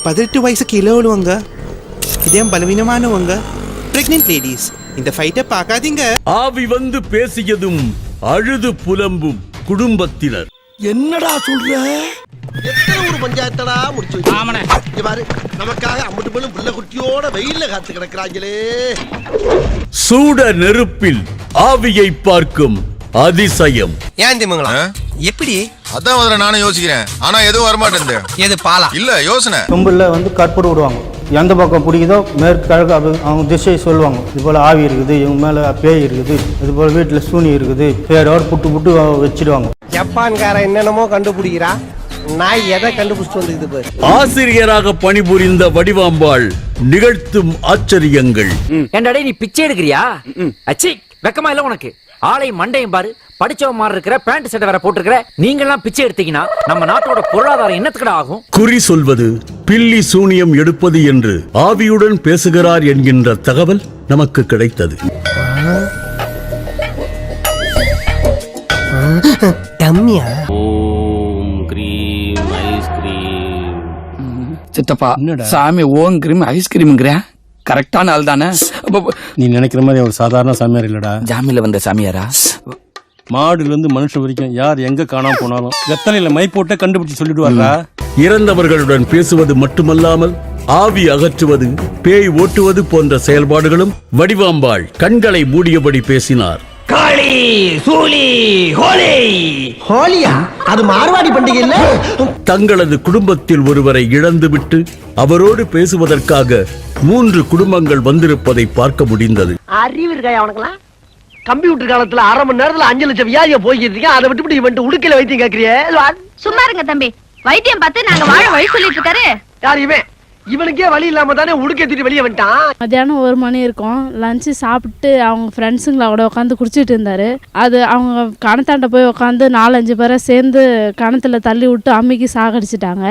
18 வயசு கீழே உள்ளவங்க, இதயம் பலவீனமானவங்க, பிரெக்னென்ட் லேடிஸ் இந்த ஃபைட்டை பார்க்காதீங்க. ஆவி வந்து பேசியதும் அழுது புலம்பும் குடும்பத்தினர். என்னடா சொல்ற? எத்தனை ஒரு பஞ்சாயத்தடா முடிச்சு வச்சு பாரு, நமக்காக அம்பட்டு போலும் புள்ள குட்டியோட வெயில்ல காத்து கிடக்குறாங்களே. சூட நெருப்பில் ஆவியை பார்க்கும் அதிசயம். ஏன் திமுங்களா எப்படி? அதான் முதல்ல நானும் யோசிக்கிறேன். ஆனா எதுவும் வரமாட்டேன். எது பாலா இல்ல யோசனை. கொம்புல வந்து கற்பூரம் விடுவாங்க. எந்த பக்கம் பிடிக்குதோ மேற்கு கிழக்கு அவங்க திசையை சொல்லுவாங்க. இது போல் ஆவி இருக்குது, இவங்க மேலே பேய் இருக்குது, இது போல் வீட்டில் சூனி இருக்குது, பேரோட புட்டு புட்டு வச்சிடுவாங்க. ஜப்பான்கார என்னென்னமோ கண்டுபிடிக்கிறா, நான் எதை கண்டுபிடிச்சிட்டு வந்துக்குது பாரு. ஆசிரியராக பணிபுரிந்த வடிவாம்பாள் நிகழ்த்தும் ஆச்சரியங்கள். என்னடா நீ பிச்சை எடுக்கிறியா? அச்சி வெக்கமா இல்ல உனக்கு? ஆளை மண்டையும் பாரு, படிச்சவ மாதிரி இருக்கிற, பேண்ட் சட்டை வேற போட்டுருக்கிற. நீங்க எல்லாம் பிச்சை எடுத்தீங்கன்னா நம்ம நாட்டோட பொருளாதாரம் என்னத்துக்கடா ஆகும்? குறி சொல்வது, பில்லி சூனியம் எடுப்பது என்று ஆவியுடன் பேசுகிறார் என்கின்ற தகவல் நமக்கு கிடைத்தது. சித்தப்பா சாமி ஓம் கிரீம் ஐஸ்கிரீம்ங்கிற கரெக்டான ஆள் தானே? நீ நினைக்கிற மாதிரி ஒரு சாதாரண சாமியார் இல்லடா. ஜாமியில வந்த சாமியாரா? மாடுல இருந்து மனுஷன் வரைக்கும் யார் எங்க காணாம போனாலும் எத்தனையில மை போட்டு கண்டுபிடிச்சு சொல்லிடுவாரா. இறந்தவர்களுடன் பேசுவது மட்டுமல்லாமல் ஆவி அகற்றுவது, பேய் ஓட்டுவது போன்ற செயல்பாடுகளும் வடிவாம்பாள் கண்களை மூடியபடி பேசினார். காளி சூலி ஹோலி. ஹோலியா? அது மார்வாடி பண்டிகை இல்ல? தங்களது குடும்பத்தில் ஒருவரை இழந்துவிட்டு அவரோடு பேசுவதற்காக 3 குடும்பங்கள் வந்திருப்பதை பார்க்க முடிந்தது. அறிவு இருக்காயா அவனுக்குலாம்? கம்ப்யூட்டர் காலத்துல 1/2 மணி நேரத்துல 5 லட்சம் வியாதியை போய்க்கிட்டு அதை விட்டு இவன்ட்டு உடுக்கையில வைத்தியம் கேட்கறியே. சும்மா இருங்க தம்பி, வைத்தியம் பார்த்து நாங்க வாழ வழி சொல்லிட்டு இருக்காரு. யார் இவன்? இவனுக்கே வழி இல்லாம தானே உடுக்கேத்திட்டு வெளியே வந்துட்டான். மத்தியானம் 1 மணி இருக்கும். லஞ்சு சாப்பிட்டு அவங்க ஃப்ரெண்ட்ஸுங்களோட உட்காந்து குடிச்சிட்டு இருந்தாரு. அது அவங்க கணத்தாண்ட போய் உட்காந்து 4-5 பேரை சேர்ந்து கணத்துல தள்ளி விட்டு அம்மிக்கு சாகடிச்சிட்டாங்க.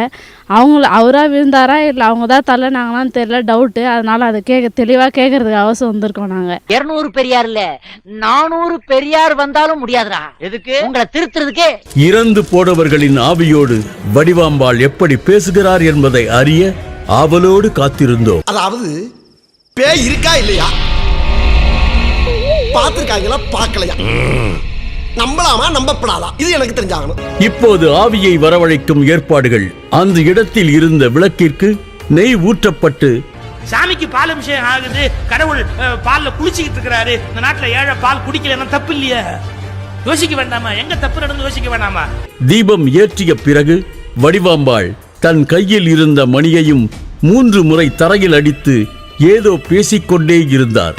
அவரா விழுந்தாரா இல்லை அவங்க தான் தள்ளனாங்களான்னு தெரியல, டவுட்டு. அதனால அதை தெளிவாக கேட்கறதுக்கு அவசியம் வந்திருக்கோம். நாங்கள் 200 பெரியார் இல்ல 400 பெரியார் வந்தாலும் முடியாதுடா. எதுக்கு? உங்களை திருத்துறதுக்கே. இறந்து போனவர்களின் ஆவியோடு வடிவாம்பாள் எப்படி பேசுகிறார் என்பதை அறிய ஆவலோடு காத்திருந்தோம். அதாவது பேய் இருக்கா இல்லையா, பார்த்திருக்காங்களா பார்க்கலையா, நம்பலாமா நம்பப்படாதா, இது எனக்கு தெரிஞ்சாகணும். இப்போது ஆவியை வரவழைக்கும் ஏற்பாடுகள். அந்த இடத்தில் இருந்த விளக்கிற்கு நெய் ஊற்றப்பட்டு சாமிக்கு பால் அபிஷேகம் ஆகுது, கடவுள் பால்ல குளிச்சுக்கிட்டு இருக்கிறாரு. இந்த நாட்டுல ஏழை பால் குடிக்கலன்னா தப்பு இல்லையா? யோசிக்க வேண்டாமா? எங்க தப்பு நடந்து யோசிக்க வேண்டாமா? தீபம் ஏற்றிய பிறகு வடிவாம்பாள் தன் கையில் இருந்த மணியையும் 3 முறை தரையில் அடித்து ஏதோ பேசிக்கொண்டே இருந்தார்.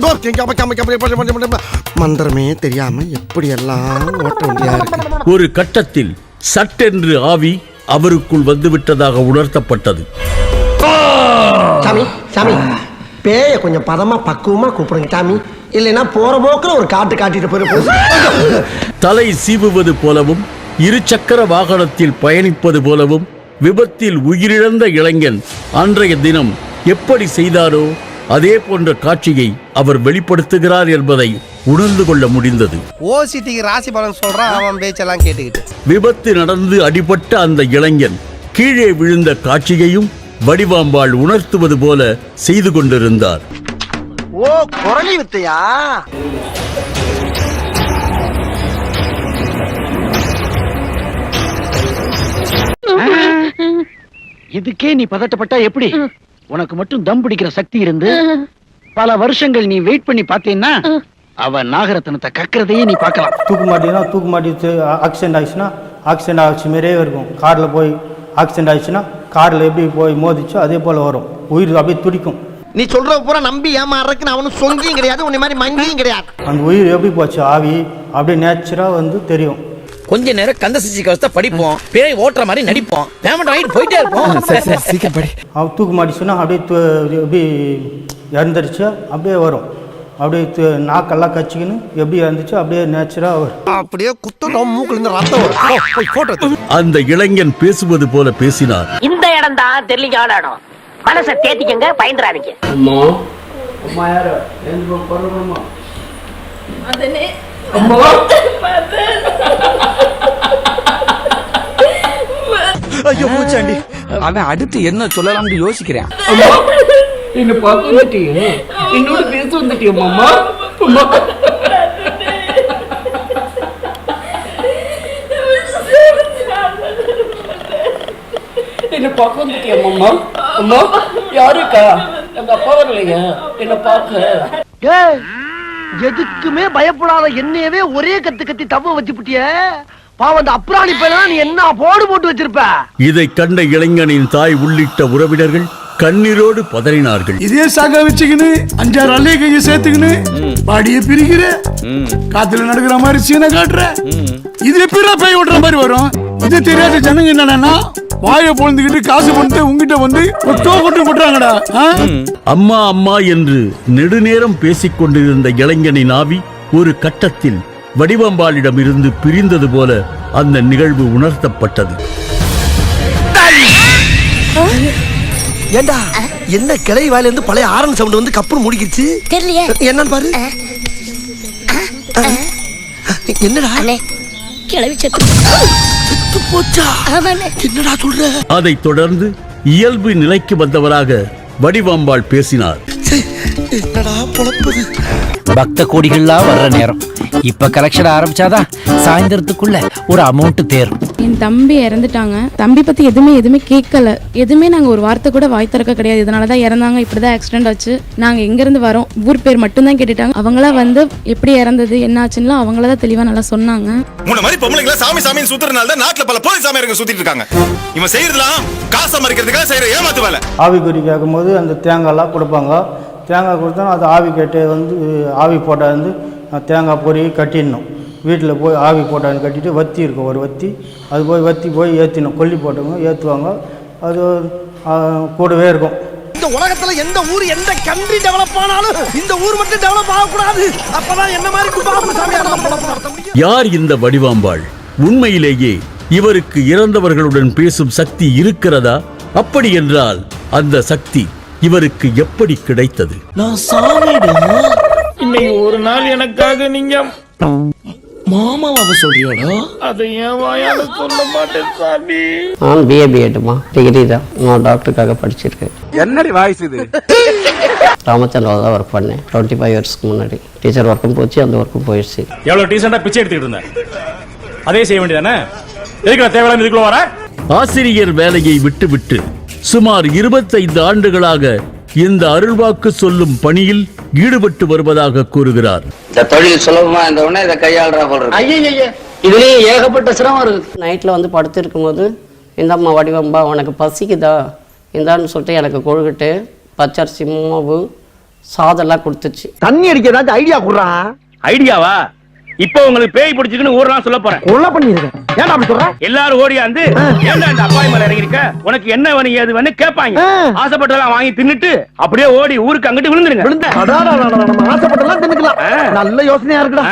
மந்திரமே தெரியாம எப்படி எல்லாம் ஓட்ட முடியாது. ஒரு கட்டத்தில் சட்டென்று ஆவி அவருக்குள் வந்துவிட்டதாக உணர்த்தப்பட்டது. சாமி சாமி, பேய கொஞ்சம் பதமா பக்குவமா கூப்பிடுங்க சாமி, இல்லைன்னா போற போக்குல ஒரு காட்டு காட்டிட்டு போயிரு. தலை சீவுவது போலவும் 2 சக்கர வாகனத்தில் பயணிப்பது போலவும் விபத்தில் உயிரிழந்த இளைஞன் அன்றைய தினம் எப்படி செய்தாரோ அதே போன்ற காட்சியை அவர் வெளிப்படுத்துகிறார் என்பதை உணர்ந்து கொள்ள முடிந்தது. ஓசிட்டிக்கு ராசி பலன் சொல்றான், அவன் பேச்செல்லாம் கேட்டுக்கிட்டு. விபத்து நடந்து அடிபட்ட அந்த இளைஞன் கீழே விழுந்த காட்சியையும் வடிவாம்பாள் உணர்த்துவது போல செய்து கொண்டிருந்தார். ஓ, குரலி வித்தையா? இதுக்கே நீ பதட்டப்பட்டா எப்படி? உனக்கு மட்டும் தம் பிடிக்கிற சக்தி இருந்து பல வருஷங்கள் நீ வெயிட் பண்ணி பார்த்தீங்கன்னா அவன் நாகரத்னத்தை கக்கிறதையே நீ பார்க்கலாம். தூக்கு மாட்டி ஆக்சிடென்ட் ஆயிடுச்சுன்னா ஆக்சிடென்ட் ஆகிடுச்சு மாரியே இருக்கும். காரில் போய் ஆக்சிடென்ட் ஆயிடுச்சுன்னா காரில் எப்படி போய் மோதிச்சோ அதே போல் வரும். உயிர் அப்படியே துடிக்கும். நீ சொல்ற பூரா நம்பி ஏமாறதுக்கு நான் அவனும் சொங்கியும் கிடையாது, உன்னை மாதிரி மங்கியும் கிடையாது. அந்த உயிர் எப்படி போச்சு ஆவி அப்படியே நேச்சுரா வந்து தெரியும். கொஞ்ச நேரம் கந்த சஷ்டி கவசத்தை படிப்போம், பேய் ஓட்டுற மாதிரி நடிப்போம், பேமெண்ட் வாங்கிட்டு போயிட்டே இருப்போம். சீக்கிரம் படி. அவன் தூக்கு மாட்டிச்சுன்னா அப்படியே எப்படி இறந்துருச்சு அப்படியே வரும். அப்படியே நாக்கெல்லாம் கச்சிக்கின்னு எப்படி இருந்துச்சு அப்படியே நேச்சுரா வரும். அப்படியே குத்தம் மூக்குல இருந்து ரத்தம் வரும். அந்த இளைஞன் பேசுவது போல பேசினார். இந்த இடம் தான் தெரியல இடம். மனசை தேத்திக்கங்க, பயந்துறாதீங்க. அம்மா அம்மா யாரு எந்த பரவாயில்லைமா அதனே ஐயோ பூச்சாண்டி அவன் அடுத்து என்ன சொல்லலாம்னு யோசிக்கிறேன். என்ன பார்க்க வந்துட்டியா? என்னோட பேச வந்துட்டியா மாமா? அம்மா என்ன பார்க்க வந்துட்டியா மாமா? அம்மா யாருக்கா? எங்க அப்பா வரலையா என்ன பார்க்க? எதுக்குமே பயப்படாத என்னையவே ஒரே கத்து கத்தி தவ வச்சுப்புட்டிய. பாவம் அந்த அப்ராணி பையனா நீ என்ன போட்டு வச்சிருப்ப. இதை கண்ட இளைஞனின் தாய் உள்ளிட்ட உறவினர்கள் கண்ணீரோடு பதறினார்கள். இதே சாக வச்சுக்கின்னு 5-6 அள்ளிய கையை சேர்த்துக்கின்னு பாடிய பிரிக்கிற, காத்துல நடக்கிற மாதிரி சீனை காட்டுற, இது எப்படி பேய் ஓட்டுற மாதிரி வரும்? இது தெரியாத ஜனங்க என்னன்னா வாயை பொழுந்துக்கிட்டு காசு பண்ணிட்டு உங்ககிட்ட வந்து கொட்டு கொட்டுறாங்கடா. அம்மா அம்மா என்று நெடுநேரம் பேசிக் கொண்டிருந்த இளைஞனின் ஆவி ஒரு கட்டத்தில் வடிவம்பாளிடம் இருந்து பிரிந்தது போல அந்த நிகழ்வு உணர்த்தப்பட்டது. ஏண்டா என்ன கிளை வாயில இருந்து பழைய ஆரன் சவுண்ட் வந்து கப்புன்னு முடிக்கிச்சு தெரியலையே. என்னன்னு பாரு. என்னடா கிளவி செத்து போச்சா? என்னடா சொல்ற? அதைத் தொடர்ந்து இயல்பு நிலைக்கு வந்தவராக வடிவம்பாள் பேசினார். என்னடா பொழப்பது? பக்த கோடிகள்லாம் வர்ற நேரம். இப்ப கலெக்ஷன் ஆரம்பிச்சாதான் சாயந்தரத்துக்குள்ள ஒரு அமௌண்ட் தேரும். என் தம்பி இறந்துட்டாங்க. தம்பி பற்றி எதுவுமே கேட்கல. எதுவுமே நாங்கள் ஒரு வார்த்தை கூட வாய் திறக்க கிடையாது. இதனால தான் இறந்தாங்க, இப்படி தான் ஆக்சிடென்ட் ஆச்சு, நாங்கள் எங்கேருந்து வரோம், ஊர் பேர் மட்டும்தான் கேட்டுட்டாங்க. அவங்களா வந்து எப்படி இறந்தது என்னாச்சுன்னா அவங்கள தான் தெளிவாக நல்லா சொன்னாங்க. முன்ன மாதிரி பொம்பளைங்களா சாமி சாமின்னு சுத்துறதுனால தான் நாட்டுல பல போலீஸ் சாமியாருங்க சுத்திட்டு இருக்காங்க. இவன் செய்யறதுலாம் காசு மறிக்கிறதுக்காக செய்யற ஏமாத்து வேலை. ஆவி குறி கேட்கும்போது அந்த தேங்காய்லாம் கொடுப்பாங்க. தேங்காய் கொடுத்தா அது ஆவி கேட்டு வந்து ஆவி போட்டால் வந்து தேங்காய் பொறி கட்டிடணும். வீட்டில் போய் ஆவி போட்டான்னு கட்டிட்டு வத்தி இருக்கும் ஒரு வத்தி, அது போய் வத்தி போய் ஏற்றினோம். கொல்லி போட்டவங்க ஏற்றுவாங்க. அது கூடவே இருக்கும். இந்த உலகத்துல எந்த ஊர் எந்த கண்ட்ரி டெவலப் ஆனாலும் இந்த ஊர் மட்டும் டெவலப் ஆகக்கூடாது. அப்பதான் என்ன மாதிரி யார் இந்த வடிவாம்பாள்? உண்மையிலேயே இவருக்கு இறந்தவர்களுடன் பேசும் சக்தி இருக்கிறதா? அப்படி என்றால் அந்த சக்தி இவருக்கு எப்படி கிடைத்தது? நான் சாமிடா. இன்னைக்கு ஒரு நாள் எனக்காக நீங்க மாமாவை சொல்றியாடா? அதை ஏன் வாயால சொல்ல மாட்டேன் சாமி. நான் பிஏ பிஎட்மா டிகிரி தான். நான் டாக்டருக்காக படிச்சிருக்கேன். என்னடி வாய்ஸ் இது? ராமச்சந்திராவில் தான் ஒர்க் பண்ணேன் 25 இயர்ஸ்க்கு முன்னாடி. டீச்சர் ஒர்க்கும் போச்சு, அந்த ஒர்க்கும் போயிடுச்சு. எவ்வளவு டீசெண்டா பிச்சை எடுத்துக்கிட்டு இருந்தேன், அதே செய்ய வேண்டியதானே? எதுக்கு தேவையில்லாம இதுக்குள்ள வர? ஆசிரியர் வேலையை விட்டுவிட்டு சுமார் 25 ஆண்டுகளாக இந்த அருள்வாக்கு சொல்லும் பணியில் ஈடுபட்டு வருவதாக கூறுகிறார். இந்த தொழில் சுலபமா இருந்தவொடனே இதை கையாளுறா போல. இதுலயே ஏகப்பட்ட சிரமம் இருக்கு. நைட்ல வந்து படுத்திருக்கும் போது இந்த அம்மா வடிவம்பா உனக்கு பசிக்குதா இந்தான்னு சொல்லிட்டு எனக்கு கொழுகிட்டு பச்சரிசி மாவு சாதெல்லாம் கொடுத்துச்சு. தண்ணி அடிக்க ஏதாச்சும் ஐடியா குடுறா. ஐடியாவா? இப்போ உங்களுக்கு பேய் பிடிச்சிக்குன்னு ஊர்லாம் சொல்ல போறேன். கொல்ல பண்ணிருக்கேன். ஏன்டா அப்படி சொல்ற? எல்லாரும் ஓடியாந்து ஏன்டா இந்த அப்பாய் மேல இறங்கி இருக்க, உனக்கு என்ன வேணும் ஏது வேணும் கேட்பாங்க. ஆசைப்பட்டதெல்லாம் வாங்கி தின்னுட்டு அப்படியே ஓடி ஊருக்கு அங்கிட்டு விழுந்துருங்க. நம்ம ஆசைப்பட்டெல்லாம் தின்னுக்கலாம். நல்ல யோசனையா இருக்குடா.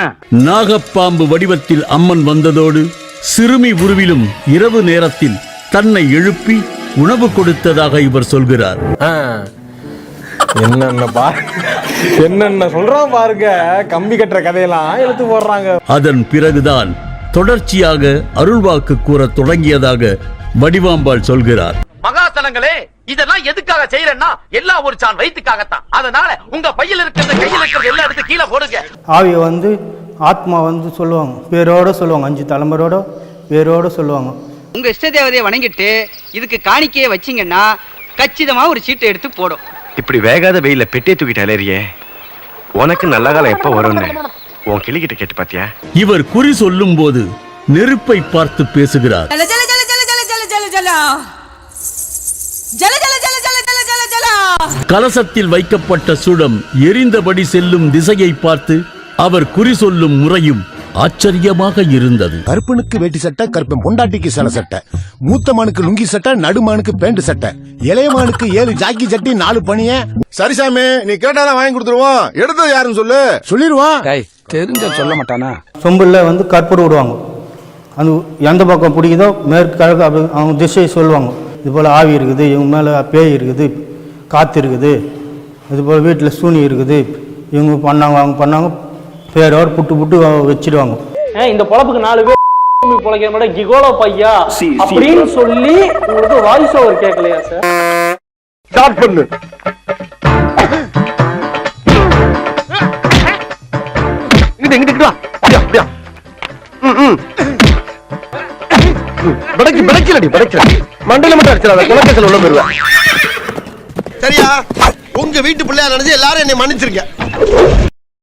நாகப்பாம்பு வடிவத்தில் அம்மன் வந்ததோடு சிறுமி உருவிலும் இரவு நேரத்தில் தன்னை எழுப்பி உணவு கொடுத்ததாக இவர் சொல்கிறார். என்னென்ன சொல்றான் பாருங்க. கம்பி கட்டுற கதையெல்லாம் எடுத்து போடுறாங்க. அதன் பிறகுதான் தொடர்ச்சியாக அருள்வாக்கு கூற தொடங்கியதாக வடிவாம்பாள் சொல்கிறார். மகாசனங்களே, இதெல்லாம் எதுக்காக செய்யறேன்னா எல்லாம் ஒரு சான் வயிற்றுக்காகத்தான். அதனால உங்க பையில இருக்கிறது கையில இருக்கிறது எல்லாம் எடுத்து கீழே போடுங்க. ஆவி வந்து ஆத்மா வந்து சொல்லுவாங்க, பேரோட சொல்லுவாங்க, 5 தலைமுறையோட பேரோட சொல்லுவாங்க. உங்க இஷ்ட தேவதையை வணங்கிட்டு இதுக்கு காணிக்கையை வச்சிங்கன்னா கச்சிதமா ஒரு சீட்டை எடுத்து போடும். இப்படி வேகாத வெயில பெட்டியை தூக்கிட்டு அலையறியே, உனக்கு நல்ல காலம் எப்ப வரும்னு உன் கிளிகிட்ட கேட்டு பாத்தியா? இவர் குறி சொல்லும் போது நெருப்பை பார்த்து பேசுகிறார். கலசத்தில் வைக்கப்பட்ட சுடம் எரிந்தபடி செல்லும் திசையை பார்த்து அவர் குறி சொல்லும் முறையும் ஆச்சரியமாக இருந்தது. கருப்பனுக்கு வேட்டி சட்டை, கருப்பன் பொண்டாட்டிக்கு சில சட்டை, மூத்தமானுக்கு லுங்கி சட்டை, நடுமானுக்கு பேண்ட் சட்டை, இளையமானுக்கு 7 ஜாக்கி சட்டி 4 பணிய. சரி சாமி, நீ கேட்டாதான் வாங்கி கொடுத்துருவோம். எடுத்தது யாருன்னு சொல்லு, சொல்லிடுவான். தெரிஞ்ச சொல்ல மாட்டானா? சொம்புல வந்து கற்பூரம் விடுவாங்க. அது எந்த பக்கம் பிடிக்குதோ மேற்கு கிழக்கு அப்படி அவங்க திசையை சொல்லுவாங்க. இது போல் ஆவி இருக்குது, இவங்க மேலே பேய் இருக்குது, காற்று இருக்குது, இது போல் வீட்டில் சூனி இருக்குது, இவங்க பண்ணாங்க அவங்க பண்ணாங்க, பேரோடு புட்டு புட்டு வச்சிடுவாங்க. இந்த பொழப்புக்கு 4 பேர் பொழைக்கிற மாதிரி கிகோலோ பையா அப்படின்னு சொல்லி உங்களுக்கு வாய்ஸ் ஓவர் கேட்கலையா சார்? ஸ்டார்ட் பண்ணு. இங்கிட்டு வா. அப்படியா. படைக்கலடி. மண்டல மட்டும் அடிச்சிடாத, குலக்கேசல் உள்ள போயிருவேன். சரியா? உங்க வீட்டு பிள்ளையா நினைச்சு எல்லாரும் என்னை மன்னிச்சிருக்க.